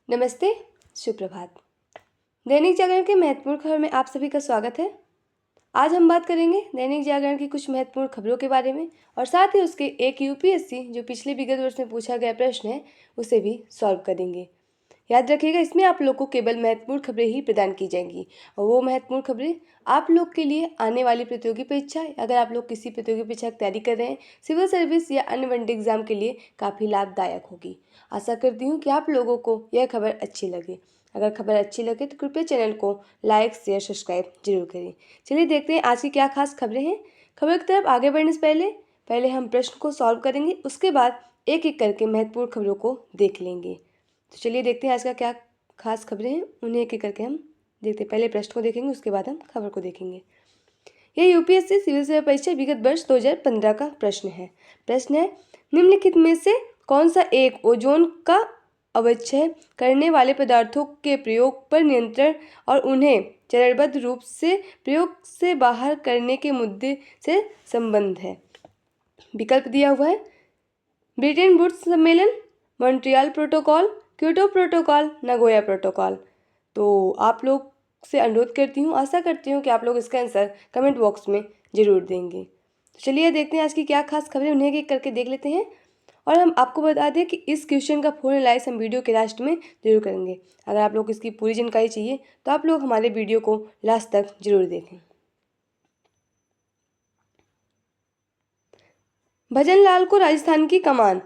नमस्ते, सुप्रभात। दैनिक जागरण के महत्वपूर्ण खबर में आप सभी का स्वागत है। आज हम बात करेंगे दैनिक जागरण की कुछ महत्वपूर्ण खबरों के बारे में और साथ ही उसके एक यूपीएससी जो पिछले विगत वर्ष में पूछा गया प्रश्न है उसे भी सॉल्व करेंगे। याद रखिएगा, इसमें आप लोग को केवल महत्वपूर्ण खबरें ही प्रदान की जाएंगी और वो महत्वपूर्ण खबरें आप लोग के लिए आने वाली प्रतियोगी परीक्षा, अगर आप लोग किसी प्रतियोगी परीक्षा की तैयारी कर रहे हैं, सिविल सर्विस या अन्य वन एग्जाम के लिए काफ़ी लाभदायक होगी। आशा करती हूँ कि आप लोगों को यह खबर अच्छी लगे। अगर खबर अच्छी लगे तो कृपया चैनल को लाइक शेयर सब्सक्राइब जरूर करें। चलिए देखते हैं आज की क्या खास खबरें हैं। खबर की तरफ आगे बढ़ने से पहले हम प्रश्न को सॉल्व करेंगे, उसके बाद एक एक करके महत्वपूर्ण खबरों को देख लेंगे। तो चलिए देखते हैं आज का क्या खास खबरें हैं, उन्हें एक एक करके हम देखते हैं। पहले प्रश्न को देखेंगे, उसके बाद हम खबर को देखेंगे। यह यूपीएससी सिविल सेवा परीक्षा विगत वर्ष 2015 का प्रश्न है। प्रश्न है, निम्नलिखित में से कौन सा एक ओजोन का अवक्षय करने वाले पदार्थों के प्रयोग पर नियंत्रण और उन्हें चरणबद्ध रूप से प्रयोग से बाहर करने के मुद्दे से संबंध है। विकल्प दिया हुआ है, ब्रिटेन वुड्स सम्मेलन, Montreal protocol, Kyoto protocol, Nagoya protocol. तो आप लोग से अनुरोध करती हूँ, आशा करती हूँ कि आप लोग इसका आंसर कमेंट बॉक्स में जरूर देंगे। तो चलिए देखते हैं आज की क्या खास खबरें, उन्हें एक करके देख लेते हैं। और हम आपको बता दें कि इस क्वेश्चन का पूर्ण एनालाइज हम वीडियो के लास्ट में जरूर करेंगे। अगर आप लोग को इसकी पूरी जानकारी चाहिए तो आप लोग हमारे वीडियो को लास्ट तक जरूर देखें। भजन लाल को राजस्थान की कमान,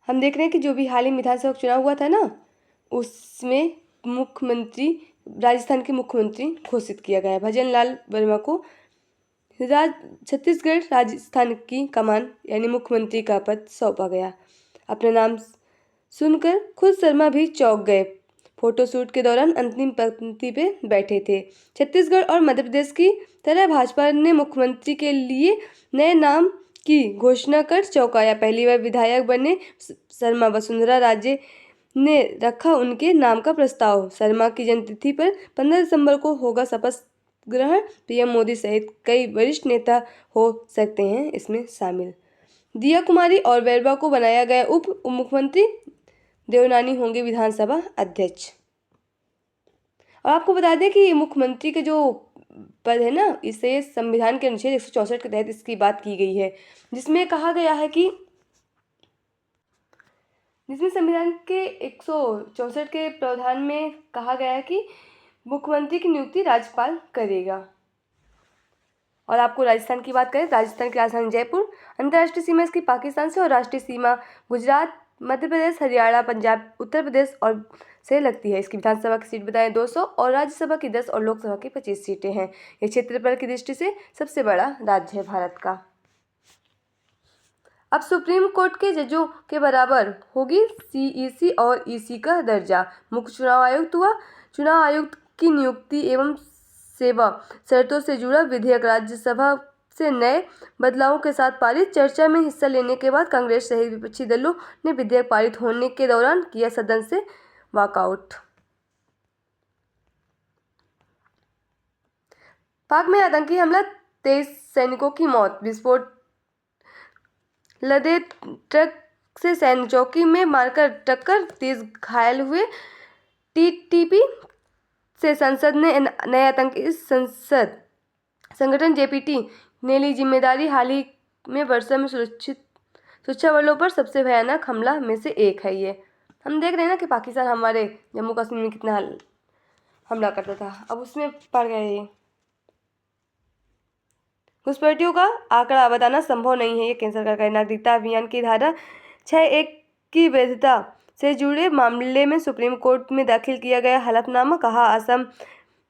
हम देख रहे हैं कि जो भी हाल ही विधानसभा चुनाव हुआ था ना, उसमें मुख्यमंत्री, राजस्थान के मुख्यमंत्री घोषित किया गया। भजन लाल वर्मा को छत्तीसगढ़ राजस्थान की कमान यानी मुख्यमंत्री का पद सौंपा गया। अपना नाम सुनकर खुद शर्मा भी चौंक गए। फोटोशूट के दौरान अंतिम पंक्ति पे बैठे थे। छत्तीसगढ़ और मध्य प्रदेश की तरह भाजपा ने मुख्यमंत्री के लिए नए नाम की घोषणा कर चौंकाया। पहली बार विधायक बने शर्मा, वसुंधरा राजे ने रखा उनके नाम का प्रस्ताव। शर्मा की जन्मतिथि पर 15 दिसंबर को होगा शपथ ग्रहण। पीएम मोदी सहित कई वरिष्ठ नेता हो सकते हैं इसमें शामिल। दिया कुमारी और वेरवा को बनाया गया उप मुख्यमंत्री। देवनानी होंगे विधानसभा अध्यक्ष। और आपको बता दें कि मुख्यमंत्री के जो पद है ना, इसे संविधान के अनुच्छेद 164 के तहत इसकी बात की गई है, जिसमें कहा गया है कि जिसमें संविधान के 164 के प्रावधान में कहा गया है कि मुख्यमंत्री की नियुक्ति राज्यपाल करेगा। और आपको राजस्थान की बात करें, राजस्थान की राजधानी जयपुर, अंतर्राष्ट्रीय सीमा इसकी पाकिस्तान से और राष्ट्रीय सीमा गुजरात, मध्य प्रदेश, हरियाणा, पंजाब, उत्तर प्रदेश और से लगती है। इसकी विधानसभा की सीट बताएं 200 और राज्यसभा की 10 और लोकसभा की 25 सीटें हैं। यह क्षेत्रफल की दृष्टि से सबसे बड़ा राज्य है भारत का। अब सुप्रीम कोर्ट के जजों के बराबर होगी सीईसी और ईसी का दर्जा। मुख्य चुनाव आयुक्त हुआ। चुनाव आयुक्त की नियुक्ति एवं सेवा शर्तों से जुड़ा विधेयक राज्यसभा से नए बदलावों के साथ पारित। चर्चा में हिस्सा लेने के बाद कांग्रेस सहित विपक्षी दलों ने विधेयक पारित होने के दौरान किया सदन से वॉकआउट। पाक में आतंकी हमला, 23 सैनिकों की मौत। विस्फोट लदे ट्रक से सैन्य चौकी में मारकर टक्कर, 30 घायल हुए। टीटीपी से संसद ने नए आतंकी संगठन जेपीटी ने ली जिम्मेदारी। हाल ही में वर्षा में सुरक्षा बलों पर सबसे भयानक हमला में से एक है ये। हम देख रहे हैं ना कि पाकिस्तान हमारे जम्मू कश्मीर में कितना हमला करता था, अब उसमें पड़ गए ये। घुसपैठियों का आंकड़ा बताना संभव नहीं है, ये केंद्र सरकार का। नागरिकता अभियान की धारा 6(1) की वैधता से जुड़े मामले में सुप्रीम कोर्ट में दाखिल किया गया हलफनामा। कहा, असम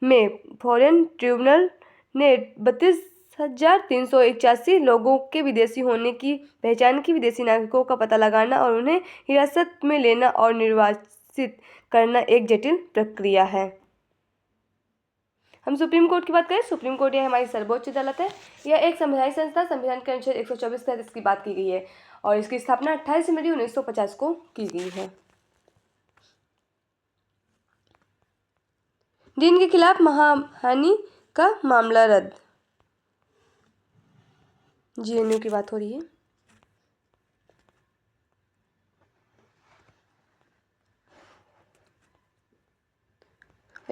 में फॉरेन ट्रिब्यूनल ने 32,381 लोगों के विदेशी होने की पहचान की। विदेशी नागरिकों का पता लगाना और उन्हें हिरासत में लेना और निर्वासित करना एक जटिल प्रक्रिया है। हम सुप्रीम कोर्ट की बात करें, सुप्रीम कोर्ट यह हमारी सर्वोच्च अदालत है। यह एक संवैधानिक संस्था, संविधान के अनुच्छेद 124 के तहत इसकी बात की गई है और इसकी स्थापना 28 जनवरी 1950 को की गई है। डीन के खिलाफ मानहानि का मामला रद्द। जेएनयू की बात हो रही है।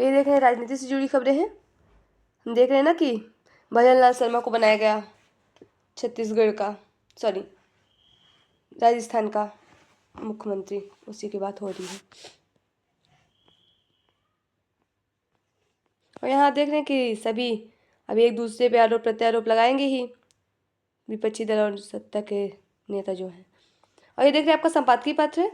ये देख रहे हैं राजनीति से जुड़ी खबरें हैं। हम देख रहे हैं ना कि भजन लाल शर्मा को बनाया गया छत्तीसगढ़ का, सॉरी, राजस्थान का मुख्यमंत्री, उसी की बात हो रही है। और यहाँ देख रहे हैं कि सभी अभी एक दूसरे पे आरोप प्रत्यारोप लगाएंगे ही, विपक्षी दल और सत्ता के नेता जो हैं। और ये देख रहे हैं आपका संपादकीय पत्र है,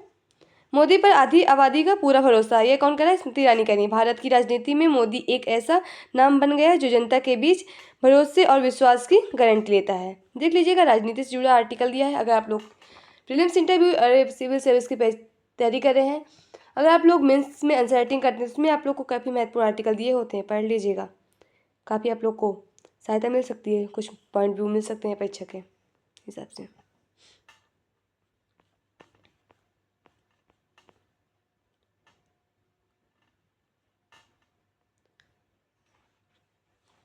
मोदी पर आधी आबादी का पूरा भरोसा। ये कौन कह रहा है? स्मृति ईरानी कह रही है। भारत की राजनीति में मोदी एक ऐसा नाम बन गया है जो जनता के बीच भरोसे और विश्वास की गारंटी लेता है। देख लीजिएगा, राजनीति से जुड़ा आर्टिकल दिया है। अगर आप लोग प्रीलिम्स इंटरव्यू और सिविल सर्विस की तैयारी कर रहे हैं, अगर आप लोग मेंस में आंसर राइटिंग करते हैं, उसमें आप लोग को काफ़ी महत्वपूर्ण आर्टिकल दिए होते हैं, पढ़ लीजिएगा। काफ़ी आप लोग को सहायता मिल सकती है, कुछ पॉइंट व्यू मिल सकते हैं परीक्षा के हिसाब से।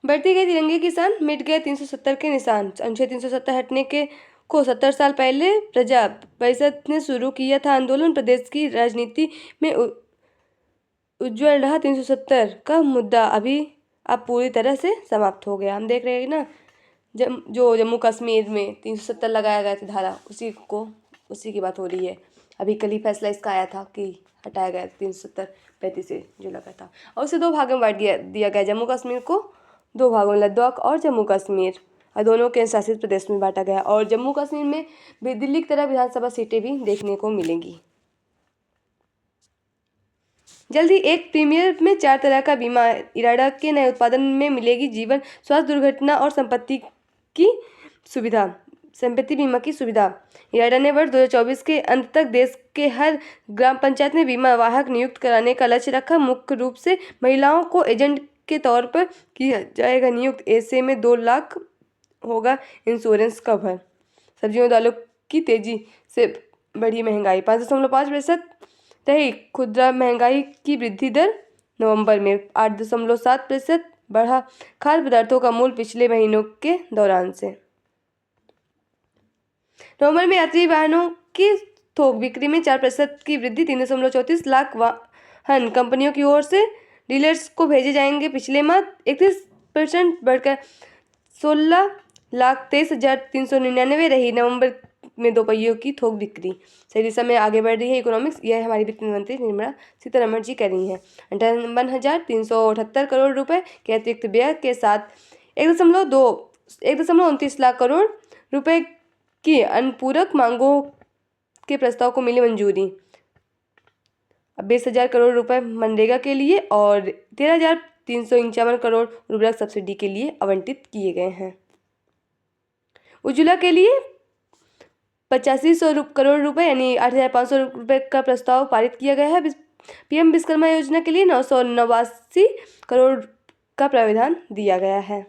बढ़ती गई तिरंगे की शान, मिट गए 370 के निशान। अनुच्छेद 370 हटने के को 70 साल पहले प्रजा परिषद ने शुरू किया था आंदोलन। प्रदेश की राजनीति में उज्जवल रहा 370 का मुद्दा अभी अब पूरी तरह से समाप्त हो गया। हम देख रहे हैं ना, जो जम्मू कश्मीर में 370 लगाया गया था धारा, उसी की बात हो रही है। अभी कल ही फैसला इसका आया था कि हटाया गया 370 35 से जो लगा था, और उसे 2 भागों में बांट दिया गया। जम्मू कश्मीर को 2 भागों में, लद्दाख और जम्मू कश्मीर, और दोनों केंद्र शासित प्रदेश में बांटा गया। और जम्मू कश्मीर में भी दिल्ली की तरह विधानसभा सीटें भी देखने को मिलेंगी। जल्द ही एक प्रीमियर में 4 तरह का बीमा इराडा के नए उत्पादन में मिलेगी जीवन, स्वास्थ्य, दुर्घटना और संपत्ति बीमा की सुविधा। इराडा ने वर्ष 2024 के अंत तक देश के हर ग्राम पंचायत में बीमा वाहक नियुक्त कराने का लक्ष्य रखा। मुख्य रूप से महिलाओं को एजेंट के तौर पर किया जाएगा नियुक्त। ऐसे में 2 लाख होगा इंश्योरेंस कवर। सब्जियों दालों की तेजी से बढ़ी महंगाई, 5.5% रही खुदरा महंगाई की वृद्धि दर। नवंबर में 8.7% बढ़ा खाद्य पदार्थों का मूल्य पिछले महीनों के दौरान से। नवंबर में यात्री वाहनों की थोक बिक्री में 4% की वृद्धि, 3.34 लाख वाहन कंपनियों की ओर से डीलर्स को भेजे जाएंगे। पिछले माह 31% बढ़कर 16,23,399 रही। नवंबर में दोपहियों की थोक बिक्री सही दिशा में आगे बढ़ रही है इकोनॉमिक्स, यह हमारी वित्त मंत्री निर्मला सीतारमण जी कह रही हैं। 58,378 करोड़ रुपए के अतिरिक्त व्यय के साथ 1.29 लाख करोड़ रुपए की अनुपूरक मांगों के प्रस्ताव को मिली मंजूरी। 20,000 करोड़ रुपए मनरेगा के लिए और 13,351 करोड़ उर्वरक सब्सिडी के लिए आवंटित किए गए हैं। उज्ज्वला के लिए 8500 करोड़ रुपए यानी 8,500 रुपए का प्रस्ताव पारित किया गया है। पीएम विश्वकर्मा योजना के लिए 989 करोड़ का प्रावधान दिया गया है।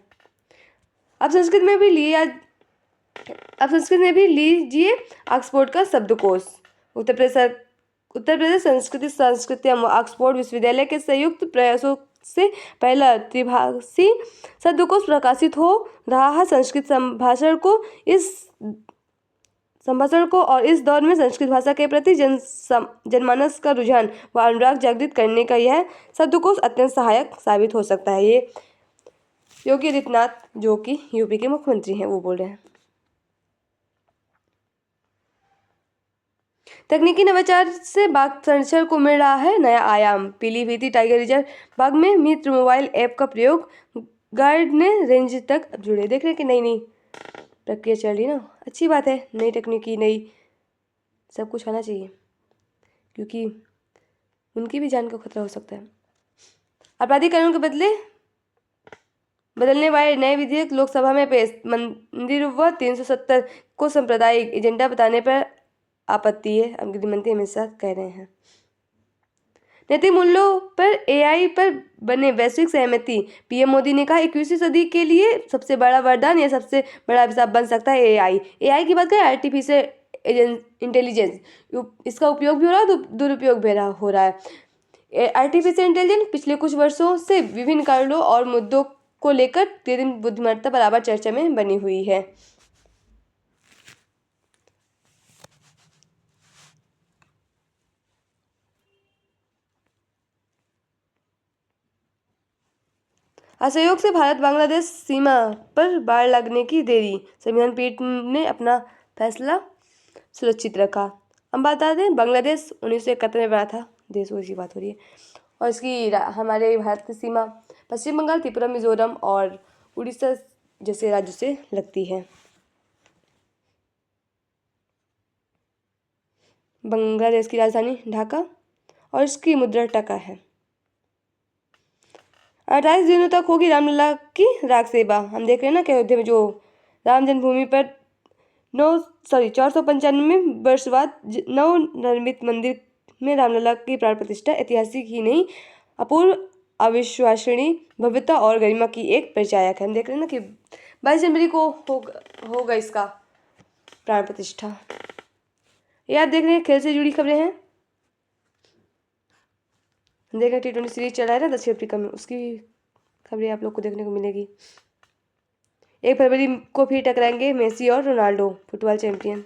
अब संस्कृत में भी लीजिए ऑक्सफोर्ड का शब्दकोश। उत्तर प्रदेश संस्कृति ऑक्सफोर्ड विश्वविद्यालय के संयुक्त प्रयासों से पहला त्रिभाषी शब्दकोश प्रकाशित हो रहा है। संस्कृत संभाषण को और इस दौर में संस्कृत भाषा के प्रति जनमानस का रुझान व अनुराग जागृत करने का यह शब्दकोश अत्यंत सहायक साबित हो सकता है। ये योगी आदित्यनाथ, जो कि यूपी के मुख्यमंत्री हैं, वो बोल रहे हैं। तकनीकी नवाचार से बाघ संरक्षण को मिल रहा है नया आयाम। पीलीभीत टाइगर रिजर्व बाघ में मित्र मोबाइल ऐप का प्रयोग, गार्ड ने रेंज तक अब जुड़े। देख रहे हैं कि नई प्रक्रिया चल रही है ना, अच्छी बात है। नई तकनीकी, नई सब कुछ आना चाहिए, क्योंकि उनकी भी जान का खतरा हो सकता है। आपराधिक कानून के बदलने वाले नए विधेयक लोकसभा में पेश। मंदिर व 370 को सांप्रदायिक एजेंडा बताने पर आपत्ति है, गृह मंत्री अमित शाह कह रहे हैं। नैतिक मूल्यों पर एआई पर बने वैश्विक सहमति। पीएम मोदी ने कहा 21वीं सदी के लिए सबसे बड़ा वरदान या सबसे बड़ा अभिशाप बन सकता है एआई की बात करें, आर्टिफिशियल इंटेलिजेंस, इसका उपयोग भी हो रहा है, दुरुपयोग भी हो रहा है। आर्टिफिशियल इंटेलिजेंस पिछले कुछ वर्षों से विभिन्न कारणों और मुद्दों को लेकर कृत्रिम बुद्धिमत्ता बराबर चर्चा में बनी हुई है। असहयोग से भारत बांग्लादेश सीमा पर बाढ़ लगने की देरी, संविधान पीठ ने अपना फैसला सुरक्षित रखा। हम बता दें बांग्लादेश 1971 में बना था, देशों की बात हो रही है, और इसकी हमारे भारत की सीमा पश्चिम बंगाल, त्रिपुरा, मिजोरम और उड़ीसा जैसे राज्यों से लगती है। बांग्लादेश की राजधानी ढाका और इसकी मुद्रा टका है। 28 दिनों तक होगी रामलला की राग सेवा। हम देख रहे हैं ना कि अयोध्या में जो राम जन्मभूमि पर 495 वर्ष बाद नवनिर्मित मंदिर में रामलला की प्राण प्रतिष्ठा ऐतिहासिक ही नहीं, अपूर्व, अविश्वसनीय भव्यता और गरिमा की एक परिचायक है। हम देख रहे हैं ना कि 22 जनवरी को होगा इसका प्राण प्रतिष्ठा। ये आप देख रहे हैं खेल से जुड़ी खबरें हैं। देख रहे हैं T20 सीरीज चल रहा है ना दक्षिण अफ्रीका में, उसकी खबरें आप लोग को देखने को मिलेगी। 1 फरवरी को फिर टकराएंगे मेसी और रोनाल्डो, फुटबॉल चैंपियन।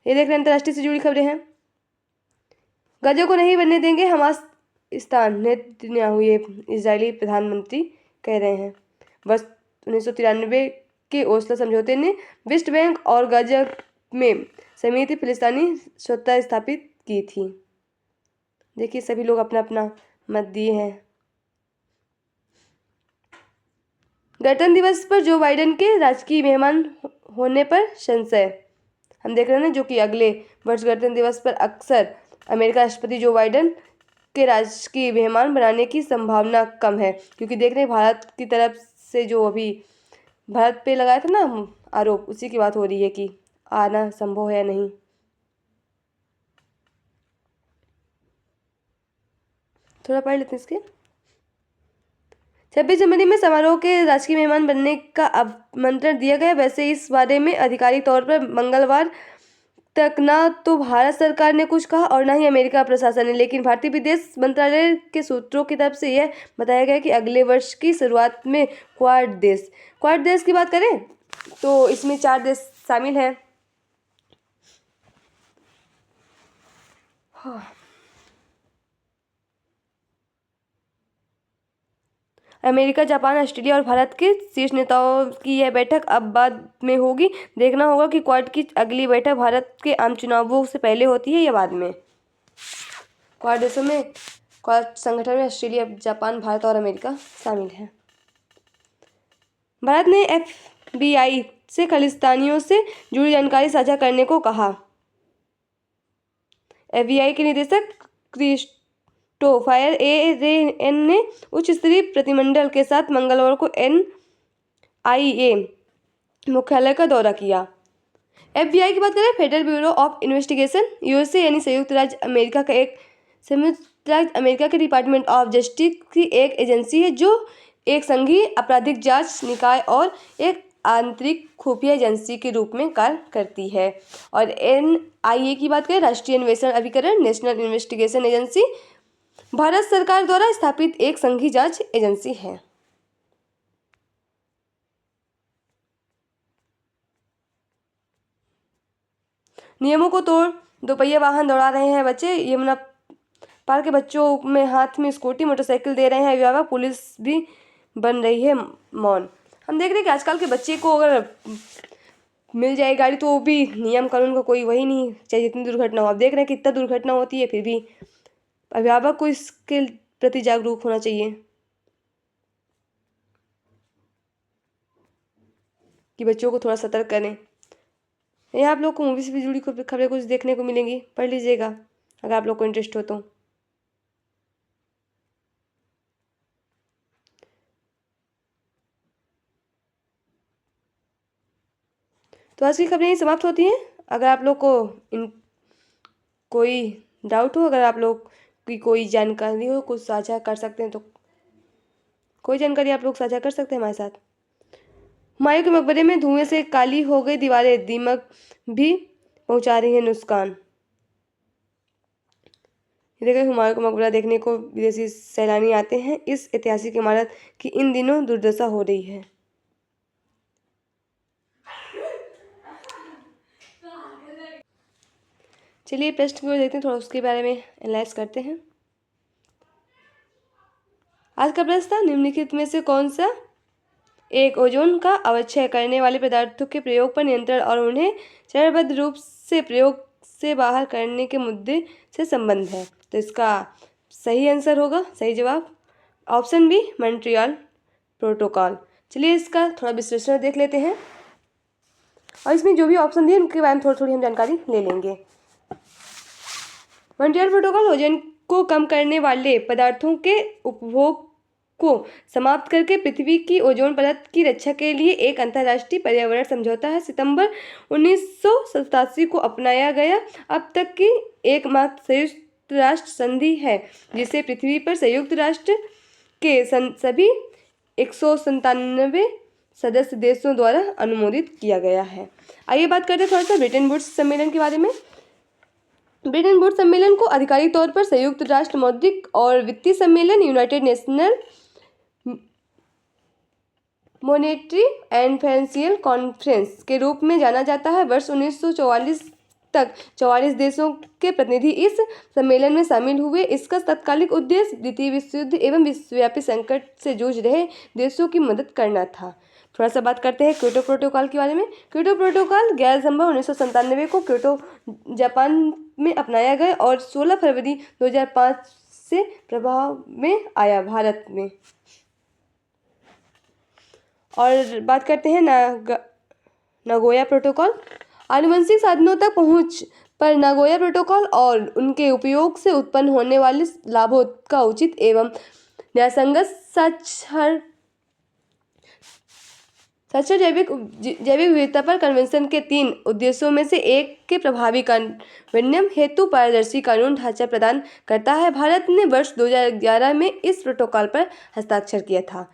ये देख रहे हैं अंतर्राष्ट्रीय से जुड़ी खबरें हैं। गाजा को नहीं बनने देंगे हमास स्थान, नेतन्याहू, ये इजरायली प्रधानमंत्री कह रहे हैं। वर्ष 1993 के ओस्लो समझौते ने वेस्ट बैंक और गाजा में समिति फिलिस्तीनी सत्ता स्थापित की थी। देखिए सभी लोग अपना अपना मत दिए हैं। गणतंत्र दिवस पर जो बाइडेन के राजकीय मेहमान होने पर संशय। हम देख रहे हैं जो कि अगले वर्ष गणतंत्र दिवस पर अक्सर अमेरिका राष्ट्रपति जो बाइडेन के राजकीय मेहमान बनाने की संभावना कम है, क्योंकि देख रहे हैं भारत की तरफ से जो अभी भारत पे लगाया था ना आरोप, उसी की बात हो रही है कि आना संभव है या नहीं। थोड़ा पढ़ लेते हैं इसके। 26 जनवरी में समारोह के राजकीय मेहमान बनने का आमंत्रण दिया गया। वैसे इस बारे में आधिकारिक तौर पर मंगलवार तक ना तो भारत सरकार ने कुछ कहा और ना ही अमेरिका प्रशासन ने, लेकिन भारतीय विदेश मंत्रालय के सूत्रों की तरफ से यह बताया गया कि अगले वर्ष की शुरुआत में क्वाड देश की बात करें तो इसमें 4 देश शामिल हैं। अमेरिका, जापान, ऑस्ट्रेलिया और भारत के शीर्ष नेताओं की यह बैठक अब बाद में होगी। देखना होगा कि क्वाड की अगली बैठक भारत के आम चुनावों से पहले होती है या बाद में। क्वाड देशों में, क्वाड संगठन में ऑस्ट्रेलिया, जापान, भारत और अमेरिका शामिल है। भारत ने FBI से खालिस्तानियों से जुड़ी जानकारी साझा करने को कहा। FBI के निदेशक क्रिस्टोफर रेन ने उच्च स्तरीय प्रतिनिधिमंडल के साथ मंगलवार को NIA मुख्यालय का दौरा किया। FBI की बात करें, federal bureau of investigation, USA यानी संयुक्त राज्य अमेरिका के डिपार्टमेंट ऑफ जस्टिस की एक एजेंसी है जो एक संघीय आपराधिक जांच निकाय और एक आंतरिक खुफिया एजेंसी के रूप में कार्य करती है। और NIA की बात करें, राष्ट्रीय अन्वेषण अभिकरण, नेशनल इन्वेस्टिगेशन एजेंसी, भारत सरकार द्वारा स्थापित एक संघीय जांच एजेंसी है। नियमों को तोड़ दोपहिया वाहन दौड़ा रहे हैं बच्चे। यमुना पार के बच्चों में हाथ में स्कूटी, मोटरसाइकिल दे रहे हैं अभिभावक, पुलिस भी बन रही है मौन। हम देख रहे हैं कि आजकल के बच्चे को अगर मिल जाए गाड़ी तो वो भी नियम कानून का कोई वही नहीं, चाहे जितनी दुर्घटना हो। आप देख रहे हैं कितना दुर्घटना होती है, फिर भी अभिभावक को इसके प्रति जागरूक होना चाहिए कि बच्चों को थोड़ा सतर्क करें। यहाँ आप लोग को मूवी से भी जुड़ी खबरें कुछ देखने को मिलेंगी, पढ़ लीजिएगा अगर आप लोग को इंटरेस्ट हो तो। आज की खबरें यही समाप्त होती हैं। अगर आप लोग को कोई डाउट हो, अगर आप लोग की कोई जानकारी हो, कुछ साझा कर सकते हैं तो कोई जानकारी आप लोग साझा कर सकते हैं हमारे साथ। हुमायूं के मकबरे में धुएं से काली हो गई दीवारें, दीमक भी पहुंचा रही है नुकसान। देखिए हुमायूं का मकबरा देखने को विदेशी सैलानी आते हैं। इस ऐतिहासिक इमारत की इन दिनों दुर्दशा हो रही है। चलिए प्रश्न की ओर देखते हैं, थोड़ा उसके बारे में एनालाइज करते हैं। आज का प्रश्न था, निम्नलिखित में से कौन सा एक ओजोन का अवक्षय करने वाले पदार्थों के प्रयोग पर नियंत्रण और उन्हें चरणबद्ध रूप से प्रयोग से बाहर करने के मुद्दे से संबंध है? तो इसका सही आंसर होगा, सही जवाब ऑप्शन बी, मॉन्ट्रियल प्रोटोकॉल। चलिए इसका थोड़ा विश्लेषण देख लेते हैं और इसमें जो भी ऑप्शन दिए उनके बारे में थोड़ी थोड़ी हम जानकारी ले लेंगे। मॉन्ट्रियल प्रोटोकॉल ओजोन को कम करने वाले पदार्थों के उपभोग को समाप्त करके पृथ्वी की ओजोन परत की रक्षा के लिए एक अंतर्राष्ट्रीय पर्यावरण समझौता है। सितंबर 1987 को अपनाया गया। अब तक की एकमात्र संयुक्त राष्ट्र संधि है जिसे पृथ्वी पर संयुक्त राष्ट्र के सभी 197 सदस्य देशों द्वारा अनुमोदित किया गया है। आइए बात करते हैं थोड़ा सा ब्रिटेन वुड्स सम्मेलन के बारे में। ब्रिटेन वुड्स सम्मेलन को आधिकारिक तौर पर संयुक्त राष्ट्र मौद्रिक और वित्तीय सम्मेलन, United national monetary and financial conference के रूप में जाना जाता है। वर्ष 1944 तक 44 देशों के प्रतिनिधि इस सम्मेलन में शामिल हुए। इसका तत्कालिक उद्देश्य द्वितीय विश्व युद्ध एवं विश्वव्यापी संकट से जूझ रहे देशों की मदद करना था। थोड़ा सा बात करते हैं क्योटो प्रोटोकॉल के बारे में। क्योटो प्रोटोकॉल 11 दिसंबर 1997 को क्योटो जापान में अपनाया गया और 16 फरवरी 2005 से प्रभाव में आया भारत में। और बात करते हैं नागोया प्रोटोकॉल। आनुवंशिक साधनों तक पहुंच पर नागोया प्रोटोकॉल और उनके उपयोग से उत्पन्न होने वाले लाभों का उचित एवं न्यायसंगत साक्षर जैविक विविधता पर कन्वेंशन के 3 उद्देश्यों में से एक के प्रभावी कार्यान्वयन हेतु पारदर्शी कानून ढांचा प्रदान करता है। भारत ने वर्ष 2011 में इस प्रोटोकॉल पर हस्ताक्षर किया था।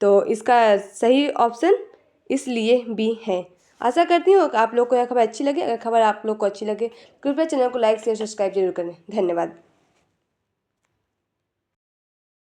तो इसका सही ऑप्शन इसलिए बी है। आशा करती हूँ आप लोग को यह खबर अच्छी लगे। अगर खबर आप लोग को अच्छी लगे कृपया चैनल को लाइक शेयर सब्सक्राइब जरूर करें। धन्यवाद।